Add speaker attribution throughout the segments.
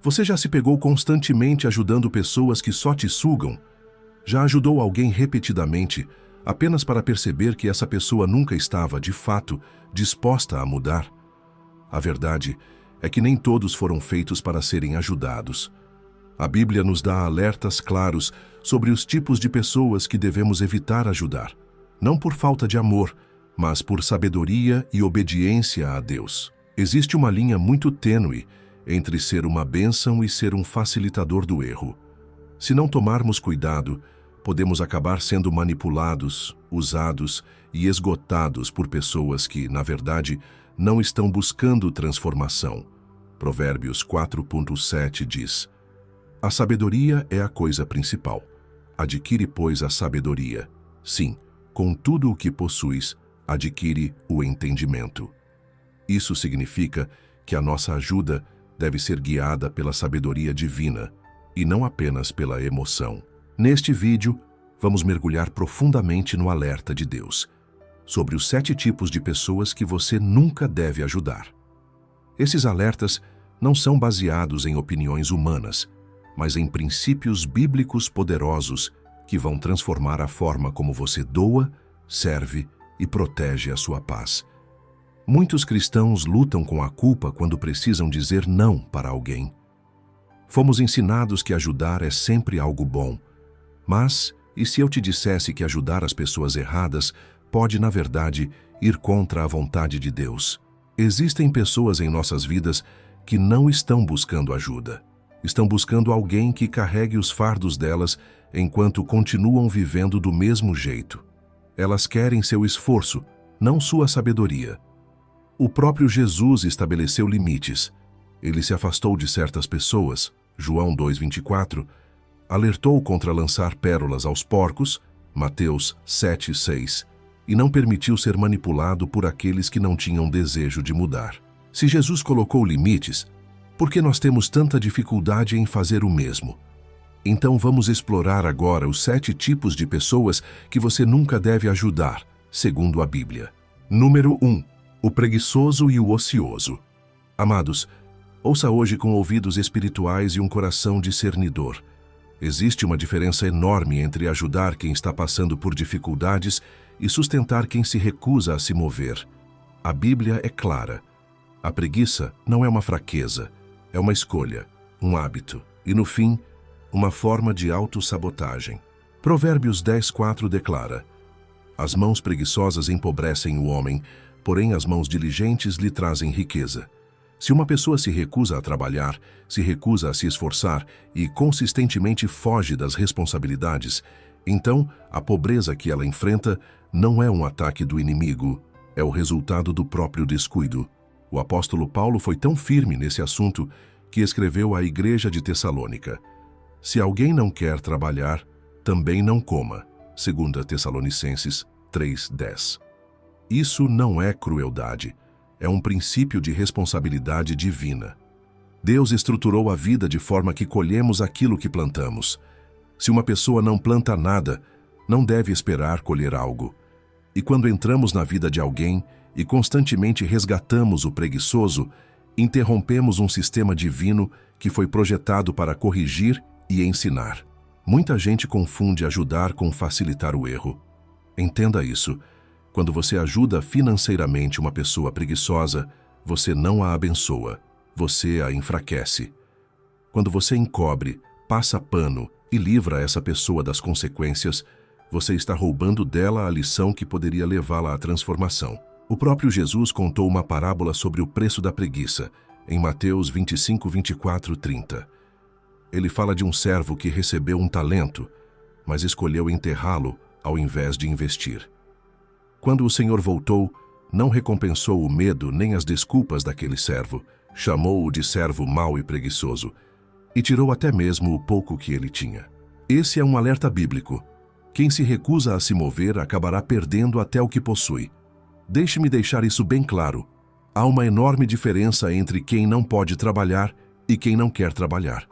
Speaker 1: Você já se pegou constantemente ajudando pessoas que só te sugam? Já ajudou alguém repetidamente, apenas para perceber que essa pessoa nunca estava, de fato, disposta a mudar? A verdade é que nem todos foram feitos para serem ajudados. A Bíblia nos dá alertas claros sobre os tipos de pessoas que devemos evitar ajudar, não por falta de amor, mas por sabedoria e obediência a Deus. Existe uma linha muito tênue entre ser uma bênção e ser um facilitador do erro. Se não tomarmos cuidado, podemos acabar sendo manipulados, usados e esgotados por pessoas que, na verdade, não estão buscando transformação. Provérbios 4.7 diz: a sabedoria é a coisa principal. Adquire, pois, a sabedoria. Sim, com tudo o que possuis, adquire o entendimento. Isso significa que a nossa ajuda deve ser guiada pela sabedoria divina e não apenas pela emoção. Neste vídeo, vamos mergulhar profundamente no alerta de Deus sobre os 7 tipos de pessoas que você nunca deve ajudar. Esses alertas não são baseados em opiniões humanas, mas em princípios bíblicos poderosos que vão transformar a forma como você doa, serve e protege a sua paz. Muitos cristãos lutam com a culpa quando precisam dizer não para alguém. Fomos ensinados que ajudar é sempre algo bom. Mas, e se eu te dissesse que ajudar as pessoas erradas pode, na verdade, ir contra a vontade de Deus? Existem pessoas em nossas vidas que não estão buscando ajuda. Estão buscando alguém que carregue os fardos delas enquanto continuam vivendo do mesmo jeito. Elas querem seu esforço, não sua sabedoria. O próprio Jesus estabeleceu limites. Ele se afastou de certas pessoas, João 2,24, alertou contra lançar pérolas aos porcos, Mateus 7,6, e não permitiu ser manipulado por aqueles que não tinham desejo de mudar. Se Jesus colocou limites, por que nós temos tanta dificuldade em fazer o mesmo? Então vamos explorar agora os 7 tipos de pessoas que você nunca deve ajudar, segundo a Bíblia. Número 1. O preguiçoso e o ocioso. Amados, ouça hoje com ouvidos espirituais e um coração discernidor. Existe uma diferença enorme entre ajudar quem está passando por dificuldades e sustentar quem se recusa a se mover. A Bíblia é clara. A preguiça não é uma fraqueza, é uma escolha, um hábito e, no fim, uma forma de autossabotagem. Provérbios 10:4 declara: as mãos preguiçosas empobrecem o homem, porém as mãos diligentes lhe trazem riqueza. Se uma pessoa se recusa a trabalhar, se recusa a se esforçar e consistentemente foge das responsabilidades, então a pobreza que ela enfrenta não é um ataque do inimigo, é o resultado do próprio descuido. O apóstolo Paulo foi tão firme nesse assunto que escreveu à igreja de Tessalônica: se alguém não quer trabalhar, também não coma. 2 Tessalonicenses 3:10. Isso não é crueldade, é um princípio de responsabilidade divina. Deus estruturou a vida de forma que colhemos aquilo que plantamos. Se uma pessoa não planta nada, não deve esperar colher algo. E quando entramos na vida de alguém e constantemente resgatamos o preguiçoso, interrompemos um sistema divino que foi projetado para corrigir e ensinar. Muita gente confunde ajudar com facilitar o erro. Entenda isso. Quando você ajuda financeiramente uma pessoa preguiçosa, você não a abençoa, você a enfraquece. Quando você encobre, passa pano e livra essa pessoa das consequências, você está roubando dela a lição que poderia levá-la à transformação. O próprio Jesus contou uma parábola sobre o preço da preguiça, em Mateus 25:24-30. Ele fala de um servo que recebeu um talento, mas escolheu enterrá-lo ao invés de investir. Quando o Senhor voltou, não recompensou o medo nem as desculpas daquele servo, chamou-o de servo mau e preguiçoso, e tirou até mesmo o pouco que ele tinha. Esse é um alerta bíblico. Quem se recusa a se mover acabará perdendo até o que possui. Deixe-me deixar isso bem claro. Há uma enorme diferença entre quem não pode trabalhar e quem não quer trabalhar.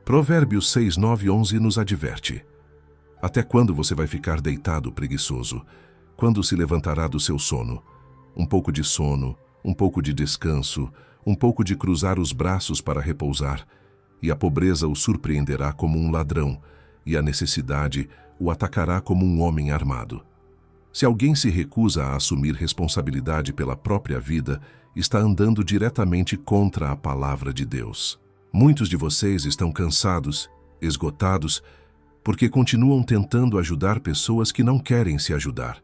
Speaker 1: Provérbios 6, 9 e 11 nos adverte: até quando você vai ficar deitado, preguiçoso? Quando se levantará do seu sono? Um pouco de sono, um pouco de descanso, um pouco de cruzar os braços para repousar. e a pobreza o surpreenderá como um ladrão, e a necessidade o atacará como um homem armado. Se alguém se recusa a assumir responsabilidade pela própria vida, está andando diretamente contra a palavra de Deus. Muitos de vocês estão cansados, esgotados, porque continuam tentando ajudar pessoas que não querem se ajudar.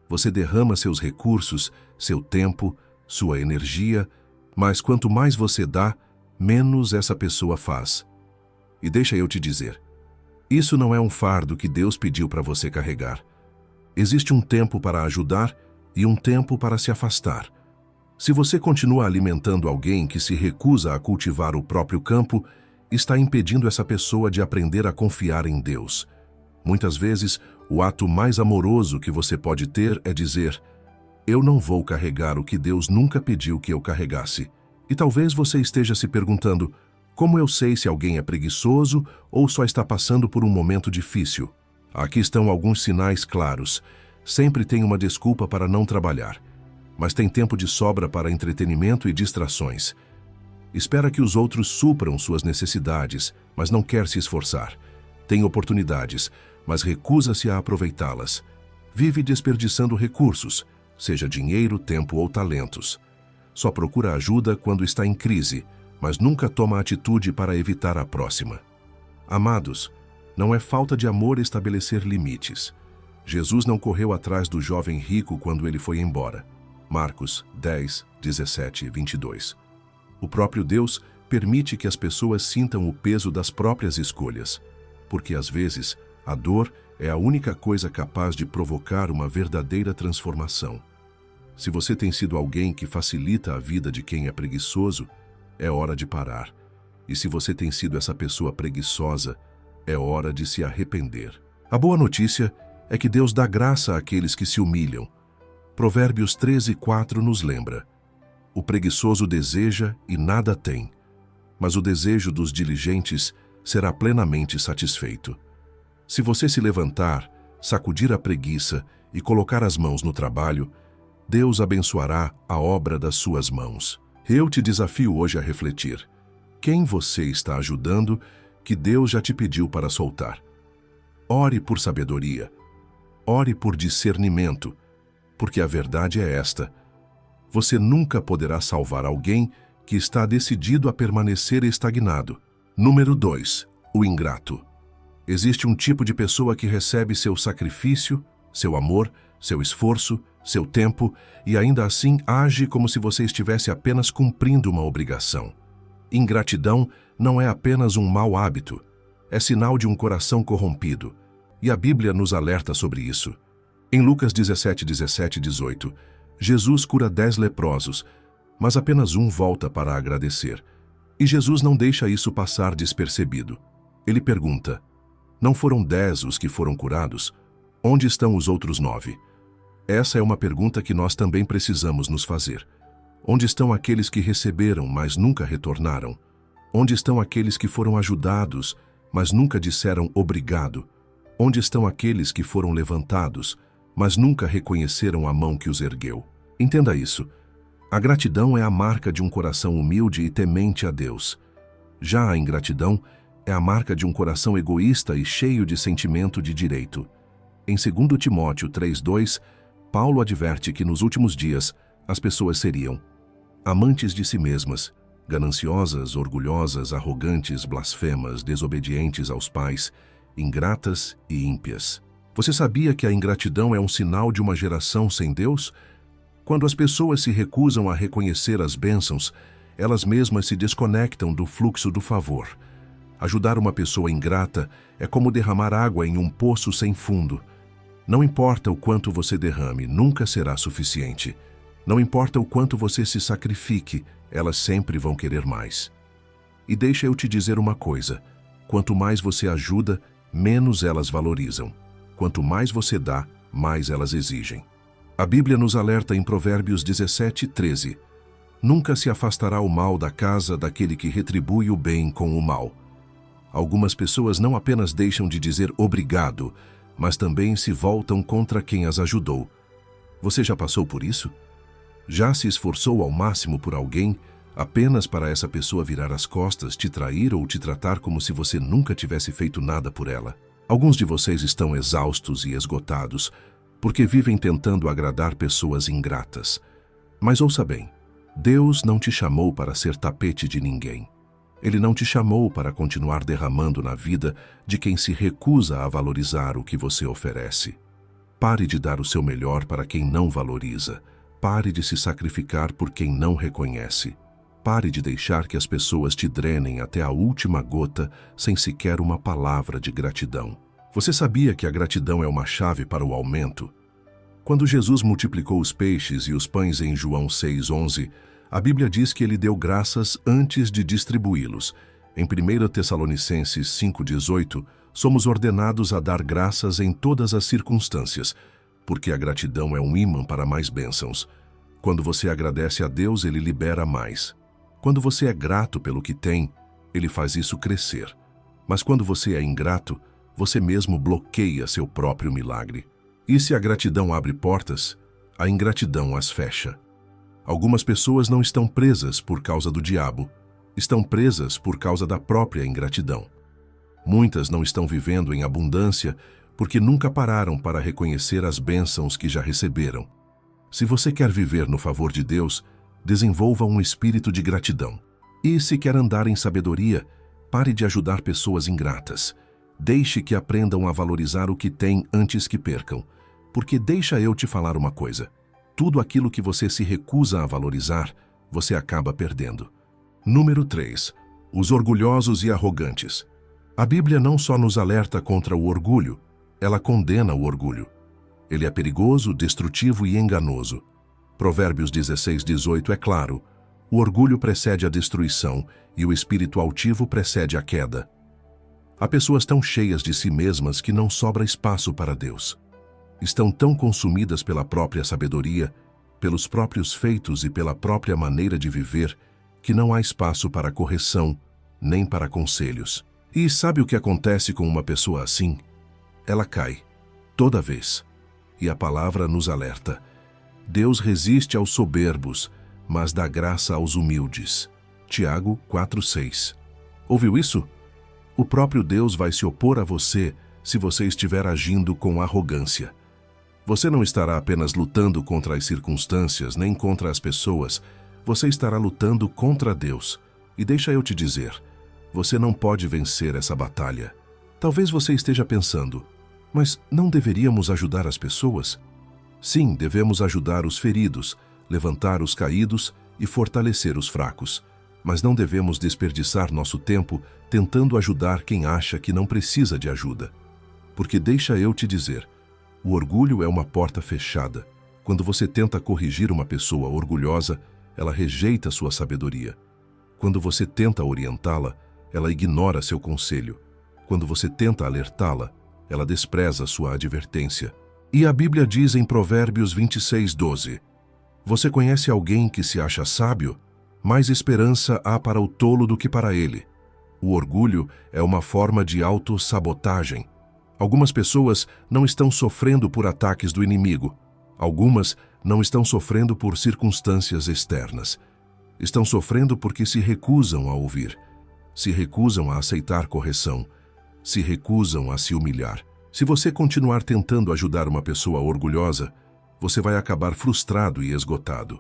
Speaker 1: Você derrama seus recursos, seu tempo, sua energia, mas quanto mais você dá, menos essa pessoa faz. E deixa eu te dizer, isso não é um fardo que Deus pediu para você carregar. Existe um tempo para ajudar e um tempo para se afastar. Se você continua alimentando alguém que se recusa a cultivar o próprio campo, está impedindo essa pessoa de aprender a confiar em Deus. Muitas vezes, o ato mais amoroso que você pode ter é dizer: eu não vou carregar o que Deus nunca pediu que eu carregasse. E talvez você esteja se perguntando: como eu sei se alguém é preguiçoso ou só está passando por um momento difícil? Aqui estão alguns sinais claros. Sempre tem uma desculpa para não trabalhar, mas tem tempo de sobra para entretenimento e distrações. Espera que os outros supram suas necessidades, mas não quer se esforçar. Tem oportunidades, mas recusa-se a aproveitá-las. Vive desperdiçando recursos, seja dinheiro, tempo ou talentos. Só procura ajuda quando está em crise, mas nunca toma atitude para evitar a próxima. Amados, não é falta de amor estabelecer limites. Jesus não correu atrás do jovem rico quando ele foi embora. Marcos 10, 17 e 22. O próprio Deus permite que as pessoas sintam o peso das próprias escolhas, porque às vezes a dor é a única coisa capaz de provocar uma verdadeira transformação. Se você tem sido alguém que facilita a vida de quem é preguiçoso, é hora de parar. E se você tem sido essa pessoa preguiçosa, é hora de se arrepender. A boa notícia é que Deus dá graça àqueles que se humilham. Provérbios 13:4 nos lembra: o preguiçoso deseja e nada tem, mas o desejo dos diligentes será plenamente satisfeito. Se você se levantar, sacudir a preguiça e colocar as mãos no trabalho, Deus abençoará a obra das suas mãos. Eu te desafio hoje a refletir: quem você está ajudando que Deus já te pediu para soltar? Ore por sabedoria. Ore por discernimento, porque a verdade é esta: você nunca poderá salvar alguém que está decidido a permanecer estagnado. Número 2. O ingrato. Existe um tipo de pessoa que recebe seu sacrifício, seu amor, seu esforço, seu tempo e ainda assim age como se você estivesse apenas cumprindo uma obrigação. Ingratidão não é apenas um mau hábito, é sinal de um coração corrompido. E a Bíblia nos alerta sobre isso. Em Lucas 17, 17 e 18, Jesus cura 10 leprosos, mas apenas um volta para agradecer. E Jesus não deixa isso passar despercebido. Ele pergunta: não foram 10 os que foram curados? Onde estão os outros 9? Essa é uma pergunta que nós também precisamos nos fazer. Onde estão aqueles que receberam, mas nunca retornaram? Onde estão aqueles que foram ajudados, mas nunca disseram obrigado? Onde estão aqueles que foram levantados, mas nunca reconheceram a mão que os ergueu? Entenda isso. A gratidão é a marca de um coração humilde e temente a Deus. Já a ingratidão é a marca de um coração egoísta e cheio de sentimento de direito. Em 2 Timóteo 3:2, Paulo adverte que nos últimos dias as pessoas seriam amantes de si mesmas, gananciosas, orgulhosas, arrogantes, blasfemas, desobedientes aos pais, ingratas e ímpias. Você sabia que a ingratidão é um sinal de uma geração sem Deus? Quando as pessoas se recusam a reconhecer as bênçãos, elas mesmas se desconectam do fluxo do favor. Ajudar uma pessoa ingrata é como derramar água em um poço sem fundo. Não importa o quanto você derrame, nunca será suficiente. Não importa o quanto você se sacrifique, elas sempre vão querer mais. E deixa eu te dizer uma coisa: quanto mais você ajuda, menos elas valorizam. Quanto mais você dá, mais elas exigem. A Bíblia nos alerta em Provérbios 17:13: nunca se afastará o mal da casa daquele que retribui o bem com o mal. Algumas pessoas não apenas deixam de dizer obrigado, mas também se voltam contra quem as ajudou. Você já passou por isso? Já se esforçou ao máximo por alguém, apenas para essa pessoa virar as costas, te trair ou te tratar como se você nunca tivesse feito nada por ela. Alguns de vocês estão exaustos e esgotados, porque vivem tentando agradar pessoas ingratas. Mas ouça bem, Deus não te chamou para ser tapete de ninguém. Ele não te chamou para continuar derramando na vida de quem se recusa a valorizar o que você oferece. Pare de dar o seu melhor para quem não valoriza. Pare de se sacrificar por quem não reconhece. Pare de deixar que as pessoas te drenem até a última gota sem sequer uma palavra de gratidão. Você sabia que a gratidão é uma chave para o aumento? Quando Jesus multiplicou os peixes e os pães em João 6:11, a Bíblia diz que ele deu graças antes de distribuí-los. Em 1 Tessalonicenses 5:18, somos ordenados a dar graças em todas as circunstâncias, porque a gratidão é um ímã para mais bênçãos. Quando você agradece a Deus, ele libera mais. Quando você é grato pelo que tem, ele faz isso crescer. Mas quando você é ingrato, você mesmo bloqueia seu próprio milagre. E se a gratidão abre portas, a ingratidão as fecha. Algumas pessoas não estão presas por causa do diabo, estão presas por causa da própria ingratidão. Muitas não estão vivendo em abundância porque nunca pararam para reconhecer as bênçãos que já receberam. Se você quer viver no favor de Deus, desenvolva um espírito de gratidão. E se quer andar em sabedoria, pare de ajudar pessoas ingratas. Deixe que aprendam a valorizar o que têm antes que percam. Porque deixa eu te falar uma coisa. Tudo aquilo que você se recusa a valorizar, você acaba perdendo. Número 3. Os orgulhosos e arrogantes. A Bíblia não só nos alerta contra o orgulho, ela condena o orgulho. Ele é perigoso, destrutivo e enganoso. Provérbios 16:18 é claro. O orgulho precede a destruição e o espírito altivo precede a queda. Há pessoas tão cheias de si mesmas que não sobra espaço para Deus. Estão tão consumidas pela própria sabedoria, pelos próprios feitos e pela própria maneira de viver, que não há espaço para correção, nem para conselhos. E sabe o que acontece com uma pessoa assim? Ela cai, toda vez. E a palavra nos alerta. Deus resiste aos soberbos, mas dá graça aos humildes. Tiago 4:6. Ouviu isso? O próprio Deus vai se opor a você se você estiver agindo com arrogância. Você não estará apenas lutando contra as circunstâncias, nem contra as pessoas. Você estará lutando contra Deus. E deixa eu te dizer, você não pode vencer essa batalha. Talvez você esteja pensando, mas não deveríamos ajudar as pessoas? Sim, devemos ajudar os feridos, levantar os caídos e fortalecer os fracos. Mas não devemos desperdiçar nosso tempo tentando ajudar quem acha que não precisa de ajuda. Porque deixa eu te dizer, o orgulho é uma porta fechada. Quando você tenta corrigir uma pessoa orgulhosa, ela rejeita sua sabedoria. Quando você tenta orientá-la, ela ignora seu conselho. Quando você tenta alertá-la, ela despreza sua advertência. E a Bíblia diz em Provérbios 26:12, você conhece alguém que se acha sábio? Mais esperança há para o tolo do que para ele. O orgulho é uma forma de autossabotagem. Algumas pessoas não estão sofrendo por ataques do inimigo. Algumas não estão sofrendo por circunstâncias externas. Estão sofrendo porque se recusam a ouvir, se recusam a aceitar correção, se recusam a se humilhar. Se você continuar tentando ajudar uma pessoa orgulhosa, você vai acabar frustrado e esgotado.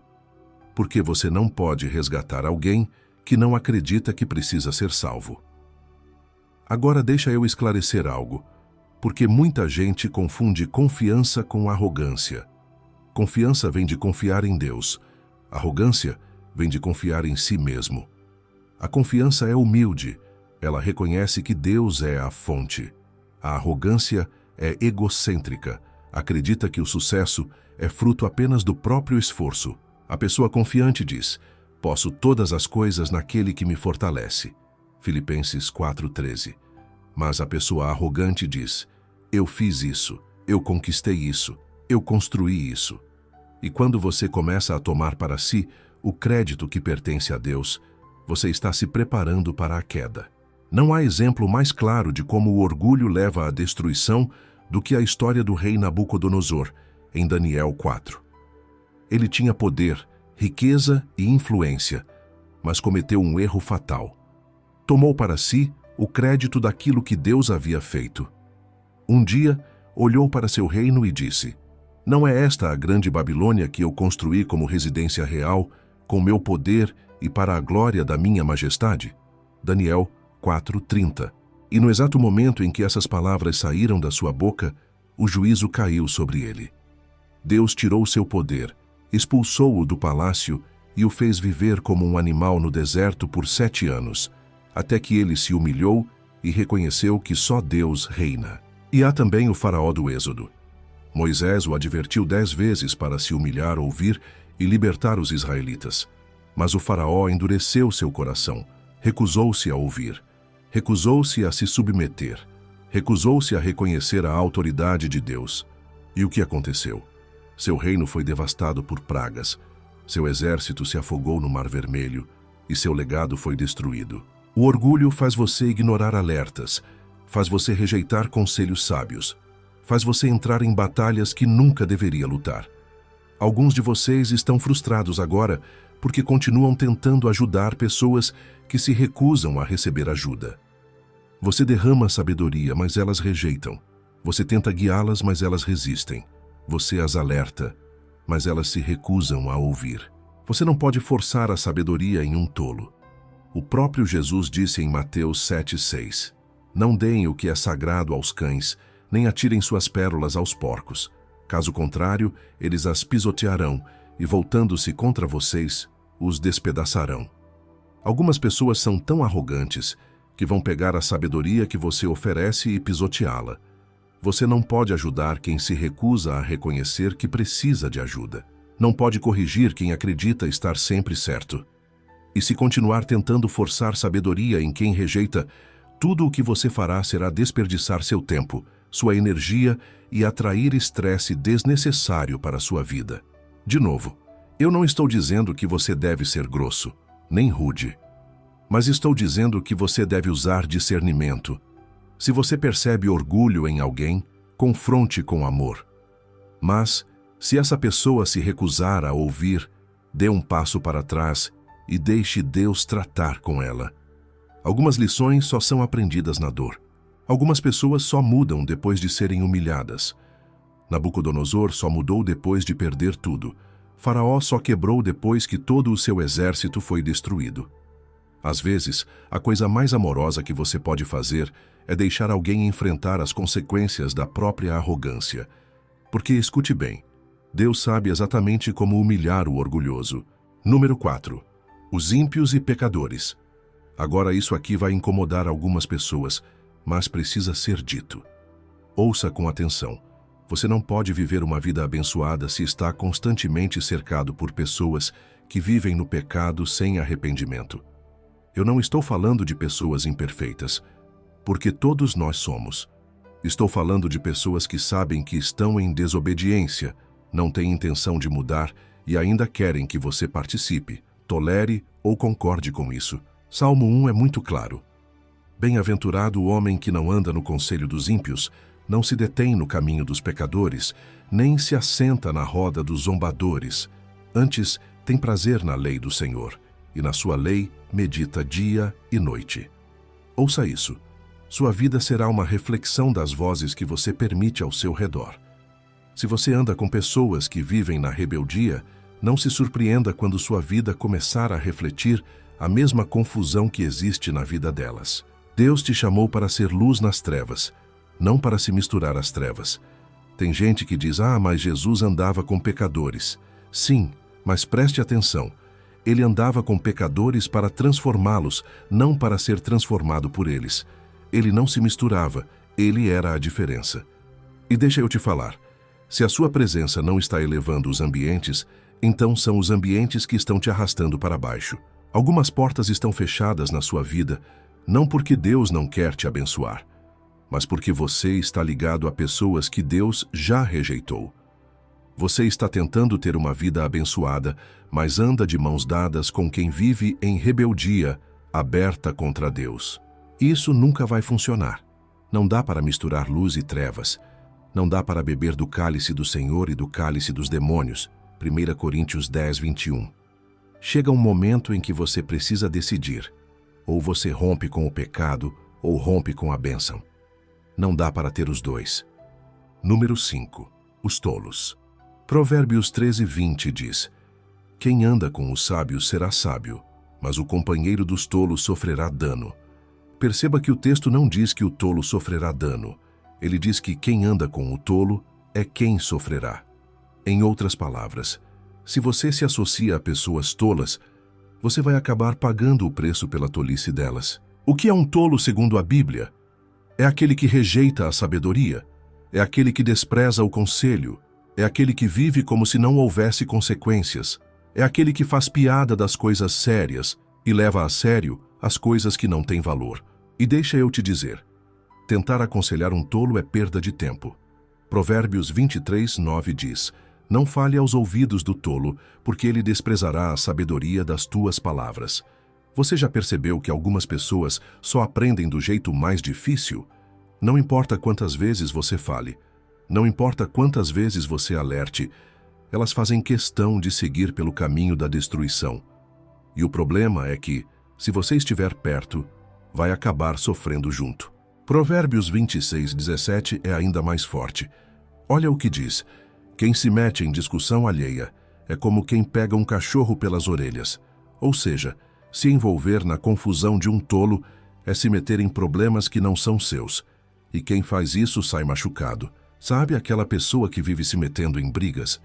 Speaker 1: Porque você não pode resgatar alguém que não acredita que precisa ser salvo. Agora deixa eu esclarecer algo, porque muita gente confunde confiança com arrogância. Confiança vem de confiar em Deus. Arrogância vem de confiar em si mesmo. A confiança é humilde. Ela reconhece que Deus é a fonte. A arrogância é egocêntrica. Acredita que o sucesso é fruto apenas do próprio esforço. A pessoa confiante diz, posso todas as coisas naquele que me fortalece. Filipenses 4:13. Mas a pessoa arrogante diz, eu fiz isso, eu conquistei isso, eu construí isso. E quando você começa a tomar para si o crédito que pertence a Deus, você está se preparando para a queda. Não há exemplo mais claro de como o orgulho leva à destruição do que a história do rei Nabucodonosor, em Daniel 4. Ele tinha poder, riqueza e influência, mas cometeu um erro fatal. Tomou para si o crédito daquilo que Deus havia feito. Um dia, olhou para seu reino e disse: "Não é esta a grande Babilônia que eu construí como residência real, com meu poder e para a glória da minha majestade?" Daniel 4:30. E no exato momento em que essas palavras saíram da sua boca, o juízo caiu sobre ele. Deus tirou seu poder, expulsou-o do palácio e o fez viver como um animal no deserto por 7 anos, até que ele se humilhou e reconheceu que só Deus reina. E há também o faraó do Êxodo. Moisés o advertiu 10 vezes para se humilhar, ouvir e libertar os israelitas. Mas o faraó endureceu seu coração, recusou-se a ouvir, recusou-se a se submeter, recusou-se a reconhecer a autoridade de Deus. E o que aconteceu? Seu reino foi devastado por pragas, seu exército se afogou no Mar Vermelho e seu legado foi destruído. O orgulho faz você ignorar alertas, faz você rejeitar conselhos sábios, faz você entrar em batalhas que nunca deveria lutar. Alguns de vocês estão frustrados agora porque continuam tentando ajudar pessoas que se recusam a receber ajuda. Você derrama sabedoria, mas elas rejeitam. Você tenta guiá-las, mas elas resistem. Você as alerta, mas elas se recusam a ouvir. Você não pode forçar a sabedoria em um tolo. O próprio Jesus disse em Mateus 7:6: "Não deem o que é sagrado aos cães, nem atirem suas pérolas aos porcos. Caso contrário, eles as pisotearão e, voltando-se contra vocês, os despedaçarão." Algumas pessoas são tão arrogantes que vão pegar a sabedoria que você oferece e pisoteá-la. Você não pode ajudar quem se recusa a reconhecer que precisa de ajuda. Não pode corrigir quem acredita estar sempre certo. E se continuar tentando forçar sabedoria em quem rejeita, tudo o que você fará será desperdiçar seu tempo, sua energia e atrair estresse desnecessário para a sua vida. De novo, eu não estou dizendo que você deve ser grosso, nem rude, mas estou dizendo que você deve usar discernimento. Se você percebe orgulho em alguém, confronte com amor. Mas, se essa pessoa se recusar a ouvir, dê um passo para trás e deixe Deus tratar com ela. Algumas lições só são aprendidas na dor. Algumas pessoas só mudam depois de serem humilhadas. Nabucodonosor só mudou depois de perder tudo. Faraó só quebrou depois que todo o seu exército foi destruído. Às vezes, a coisa mais amorosa que você pode fazer é deixar alguém enfrentar as consequências da própria arrogância. Porque, escute bem, Deus sabe exatamente como humilhar o orgulhoso. Número 4. Os ímpios e pecadores. Agora isso aqui vai incomodar algumas pessoas, mas precisa ser dito. Ouça com atenção. Você não pode viver uma vida abençoada se está constantemente cercado por pessoas que vivem no pecado sem arrependimento. Eu não estou falando de pessoas imperfeitas, porque todos nós somos. Estou falando de pessoas que sabem que estão em desobediência, não têm intenção de mudar e ainda querem que você participe, tolere ou concorde com isso. Salmo 1 é muito claro. Bem-aventurado o homem que não anda no conselho dos ímpios, não se detém no caminho dos pecadores, nem se assenta na roda dos zombadores. Antes, tem prazer na lei do Senhor, e na sua lei medita dia e noite. Ouça isso. Sua vida será uma reflexão das vozes que você permite ao seu redor. Se você anda com pessoas que vivem na rebeldia, não se surpreenda quando sua vida começar a refletir a mesma confusão que existe na vida delas. Deus te chamou para ser luz nas trevas, não para se misturar às trevas. Tem gente que diz: mas Jesus andava com pecadores. Sim, mas preste atenção. Ele andava com pecadores para transformá-los, não para ser transformado por eles. Ele não se misturava, ele era a diferença. E deixa eu te falar, se a sua presença não está elevando os ambientes, então são os ambientes que estão te arrastando para baixo. Algumas portas estão fechadas na sua vida, não porque Deus não quer te abençoar, mas porque você está ligado a pessoas que Deus já rejeitou. Você está tentando ter uma vida abençoada, mas anda de mãos dadas com quem vive em rebeldia, aberta contra Deus. Isso nunca vai funcionar. Não dá para misturar luz e trevas. Não dá para beber do cálice do Senhor e do cálice dos demônios. 1 Coríntios 10:21. Chega um momento em que você precisa decidir. Ou você rompe com o pecado, ou rompe com a bênção. Não dá para ter os dois. Número 5. Os tolos. Provérbios 13:20 diz: quem anda com os sábios será sábio, mas o companheiro dos tolos sofrerá dano. Perceba que o texto não diz que o tolo sofrerá dano. Ele diz que quem anda com o tolo é quem sofrerá. Em outras palavras, se você se associa a pessoas tolas, você vai acabar pagando o preço pela tolice delas. O que é um tolo segundo a Bíblia? É aquele que rejeita a sabedoria, é aquele que despreza o conselho, é aquele que vive como se não houvesse consequências, é aquele que faz piada das coisas sérias e leva a sério as coisas que não têm valor. E deixa eu te dizer, tentar aconselhar um tolo é perda de tempo. Provérbios 23:9 diz: não fale aos ouvidos do tolo, porque ele desprezará a sabedoria das tuas palavras. Você já percebeu que algumas pessoas só aprendem do jeito mais difícil? Não importa quantas vezes você fale, não importa quantas vezes você alerte, elas fazem questão de seguir pelo caminho da destruição. E o problema é que, se você estiver perto, vai acabar sofrendo junto. Provérbios 26:17 é ainda mais forte. Olha o que diz: quem se mete em discussão alheia é como quem pega um cachorro pelas orelhas. Ou seja, se envolver na confusão de um tolo é se meter em problemas que não são seus. E quem faz isso sai machucado. Sabe aquela pessoa que vive se metendo em brigas,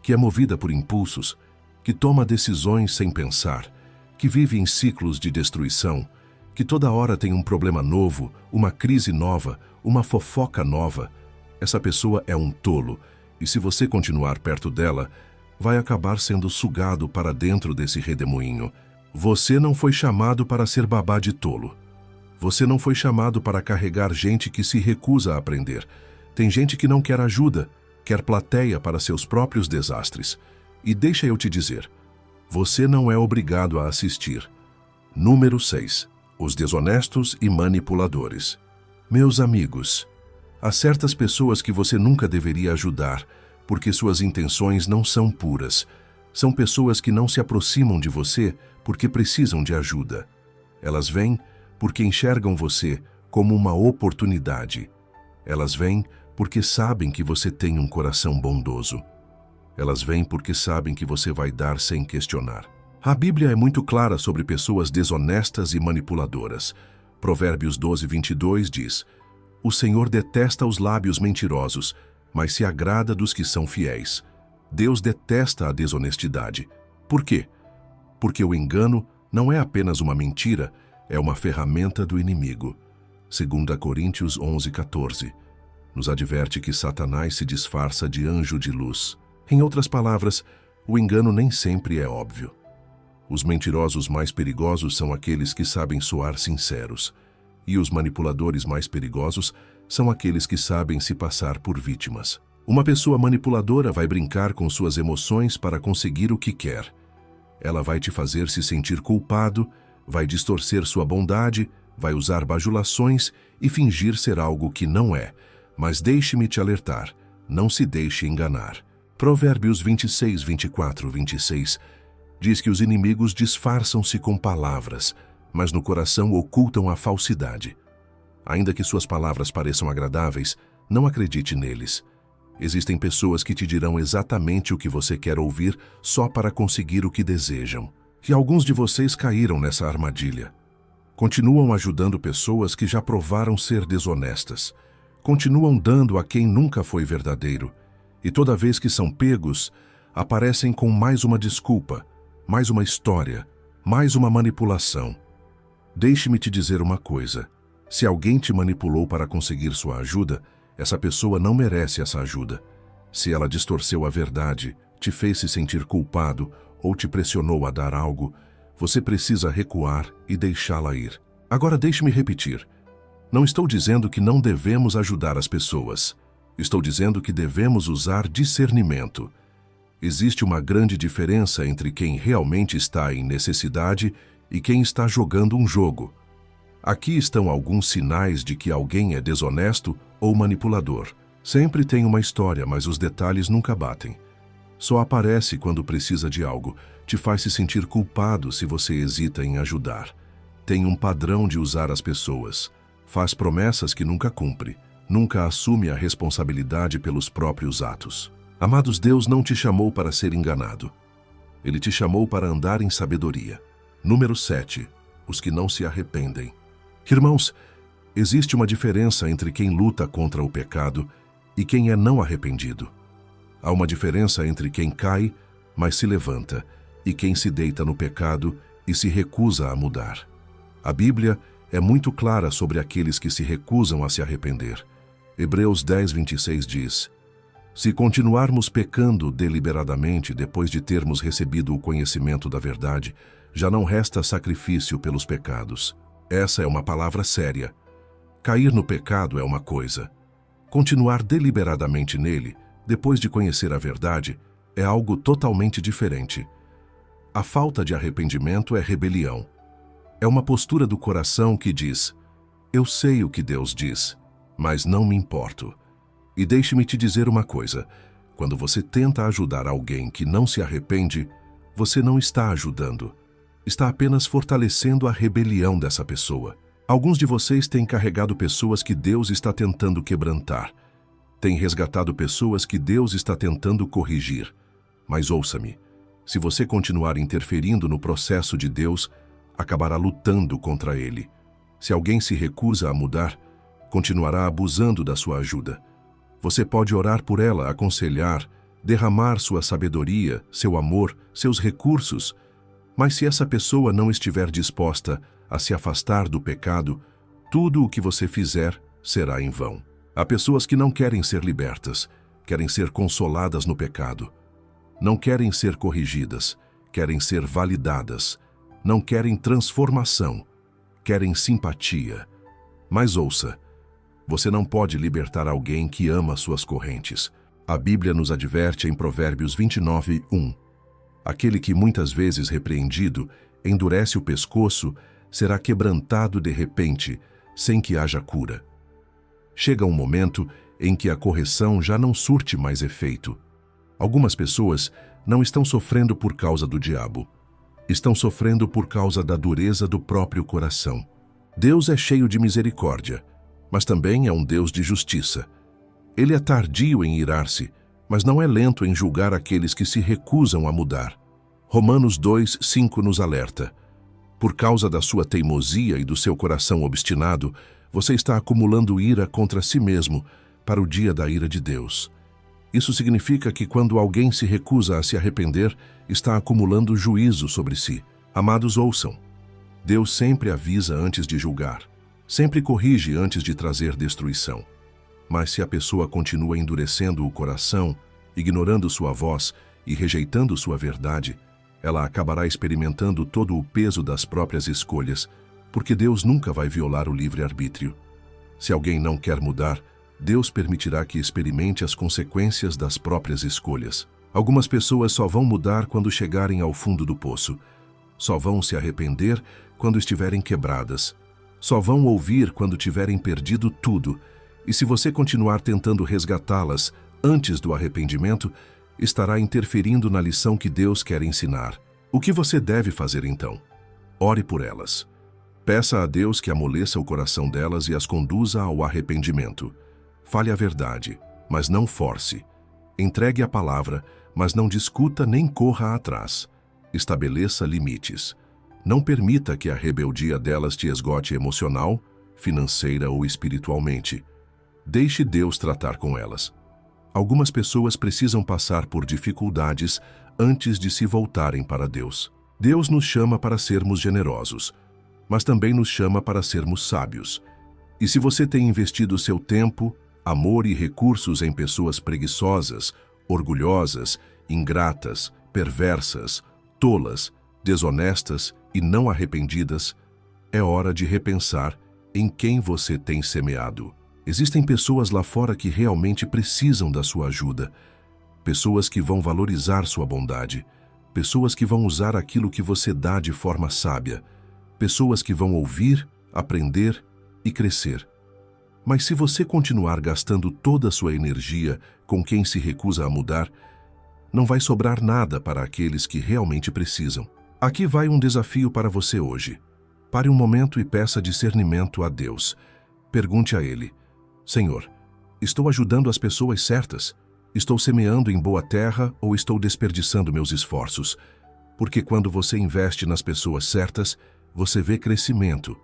Speaker 1: que é movida por impulsos, que toma decisões sem pensar, que vive em ciclos de destruição, que toda hora tem um problema novo, uma crise nova, uma fofoca nova? Essa pessoa é um tolo, e se você continuar perto dela, vai acabar sendo sugado para dentro desse redemoinho. Você não foi chamado para ser babá de tolo. Você não foi chamado para carregar gente que se recusa a aprender. Tem gente que não quer ajuda, quer plateia para seus próprios desastres. E deixa eu te dizer, você não é obrigado a assistir. Número 6. Os desonestos e manipuladores. Meus amigos, há certas pessoas que você nunca deveria ajudar, porque suas intenções não são puras. São pessoas que não se aproximam de você porque precisam de ajuda. Elas vêm porque enxergam você como uma oportunidade. Elas vêm porque sabem que você tem um coração bondoso. Elas vêm porque sabem que você vai dar sem questionar. A Bíblia é muito clara sobre pessoas desonestas e manipuladoras. Provérbios 12:22 diz: o Senhor detesta os lábios mentirosos, mas se agrada dos que são fiéis. Deus detesta a desonestidade. Por quê? Porque o engano não é apenas uma mentira, é uma ferramenta do inimigo. 2 Coríntios 11:14 nos adverte que Satanás se disfarça de anjo de luz. Em outras palavras, o engano nem sempre é óbvio. Os mentirosos mais perigosos são aqueles que sabem soar sinceros, e os manipuladores mais perigosos são aqueles que sabem se passar por vítimas. Uma pessoa manipuladora vai brincar com suas emoções para conseguir o que quer. Ela vai te fazer se sentir culpado, vai distorcer sua bondade, vai usar bajulações e fingir ser algo que não é. Mas deixe-me te alertar, não se deixe enganar. Provérbios 26 diz que os inimigos disfarçam-se com palavras, mas no coração ocultam a falsidade. Ainda que suas palavras pareçam agradáveis, não acredite neles. Existem pessoas que te dirão exatamente o que você quer ouvir só para conseguir o que desejam. E alguns de vocês caíram nessa armadilha. Continuam ajudando pessoas que já provaram ser desonestas. Continuam dando a quem nunca foi verdadeiro. E toda vez que são pegos, aparecem com mais uma desculpa, mais uma história, mais uma manipulação. Deixe-me te dizer uma coisa. Se alguém te manipulou para conseguir sua ajuda, essa pessoa não merece essa ajuda. Se ela distorceu a verdade, te fez se sentir culpado ou te pressionou a dar algo, você precisa recuar e deixá-la ir. Agora deixe-me repetir. Não estou dizendo que não devemos ajudar as pessoas. Estou dizendo que devemos usar discernimento. Existe uma grande diferença entre quem realmente está em necessidade e quem está jogando um jogo. Aqui estão alguns sinais de que alguém é desonesto ou manipulador. Sempre tem uma história, mas os detalhes nunca batem. Só aparece quando precisa de algo, te faz se sentir culpado se você hesita em ajudar. Tem um padrão de usar as pessoas. Faz promessas que nunca cumpre. Nunca assume a responsabilidade pelos próprios atos. Amados, Deus não te chamou para ser enganado. Ele te chamou para andar em sabedoria. Número 7. Os que não se arrependem. Irmãos, existe uma diferença entre quem luta contra o pecado e quem é não arrependido. Há uma diferença entre quem cai, mas se levanta, e quem se deita no pecado e se recusa a mudar. A Bíblia é muito clara sobre aqueles que se recusam a se arrepender. Hebreus 10:26 diz: se continuarmos pecando deliberadamente depois de termos recebido o conhecimento da verdade, já não resta sacrifício pelos pecados. Essa é uma palavra séria. Cair no pecado é uma coisa. Continuar deliberadamente nele, depois de conhecer a verdade, é algo totalmente diferente. A falta de arrependimento é rebelião. É uma postura do coração que diz: eu sei o que Deus diz, mas não me importo. E deixe-me te dizer uma coisa: quando você tenta ajudar alguém que não se arrepende, você não está ajudando. Está apenas fortalecendo a rebelião dessa pessoa. Alguns de vocês têm carregado pessoas que Deus está tentando quebrantar. Têm resgatado pessoas que Deus está tentando corrigir. Mas ouça-me, se você continuar interferindo no processo de Deus, acabará lutando contra ele. Se alguém se recusa a mudar, continuará abusando da sua ajuda. Você pode orar por ela, aconselhar, derramar sua sabedoria, seu amor, seus recursos, mas se essa pessoa não estiver disposta a se afastar do pecado, tudo o que você fizer será em vão. Há pessoas que não querem ser libertas, querem ser consoladas no pecado. Não querem ser corrigidas, querem ser validadas. Não querem transformação, querem simpatia. Mas ouça, você não pode libertar alguém que ama suas correntes. A Bíblia nos adverte em Provérbios 29:1. Aquele que muitas vezes repreendido endurece o pescoço será quebrantado de repente, sem que haja cura. Chega um momento em que a correção já não surte mais efeito. Algumas pessoas não estão sofrendo por causa do diabo. Estão sofrendo por causa da dureza do próprio coração. Deus é cheio de misericórdia, mas também é um Deus de justiça. Ele é tardio em irar-se, mas não é lento em julgar aqueles que se recusam a mudar. Romanos 2:5 nos alerta: por causa da sua teimosia e do seu coração obstinado, você está acumulando ira contra si mesmo para o dia da ira de Deus. Isso significa que quando alguém se recusa a se arrepender, está acumulando juízo sobre si. Amados, ouçam. Deus sempre avisa antes de julgar, sempre corrige antes de trazer destruição. Mas se a pessoa continua endurecendo o coração, ignorando sua voz e rejeitando sua verdade, ela acabará experimentando todo o peso das próprias escolhas, porque Deus nunca vai violar o livre-arbítrio. Se alguém não quer mudar, Deus permitirá que experimente as consequências das próprias escolhas. Algumas pessoas só vão mudar quando chegarem ao fundo do poço. Só vão se arrepender quando estiverem quebradas. Só vão ouvir quando tiverem perdido tudo. E se você continuar tentando resgatá-las antes do arrependimento, estará interferindo na lição que Deus quer ensinar. O que você deve fazer então? Ore por elas. Peça a Deus que amoleça o coração delas e as conduza ao arrependimento. Fale a verdade, mas não force. Entregue a palavra, mas não discuta nem corra atrás. Estabeleça limites. Não permita que a rebeldia delas te esgote emocional, financeira ou espiritualmente. Deixe Deus tratar com elas. Algumas pessoas precisam passar por dificuldades antes de se voltarem para Deus. Deus nos chama para sermos generosos, mas também nos chama para sermos sábios. E se você tem investido seu tempo, amor e recursos em pessoas preguiçosas, orgulhosas, ingratas, perversas, tolas, desonestas e não arrependidas, é hora de repensar em quem você tem semeado. Existem pessoas lá fora que realmente precisam da sua ajuda, pessoas que vão valorizar sua bondade, pessoas que vão usar aquilo que você dá de forma sábia, pessoas que vão ouvir, aprender e crescer. Mas se você continuar gastando toda a sua energia com quem se recusa a mudar, não vai sobrar nada para aqueles que realmente precisam. Aqui vai um desafio para você hoje. Pare um momento e peça discernimento a Deus. Pergunte a Ele: Senhor, estou ajudando as pessoas certas? Estou semeando em boa terra ou estou desperdiçando meus esforços? Porque quando você investe nas pessoas certas, você vê crescimento.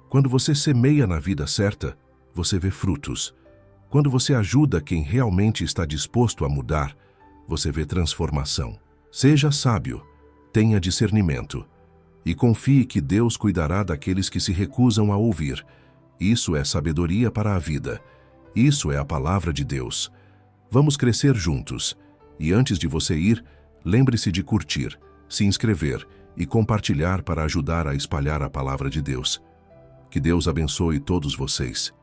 Speaker 1: Quando você semeia na vida certa, você vê frutos. Quando você ajuda quem realmente está disposto a mudar, você vê transformação. Seja sábio, tenha discernimento e confie que Deus cuidará daqueles que se recusam a ouvir. Isso é sabedoria para a vida. Isso é a palavra de Deus. Vamos crescer juntos. E antes de você ir, lembre-se de curtir, se inscrever e compartilhar para ajudar a espalhar a palavra de Deus. Que Deus abençoe todos vocês.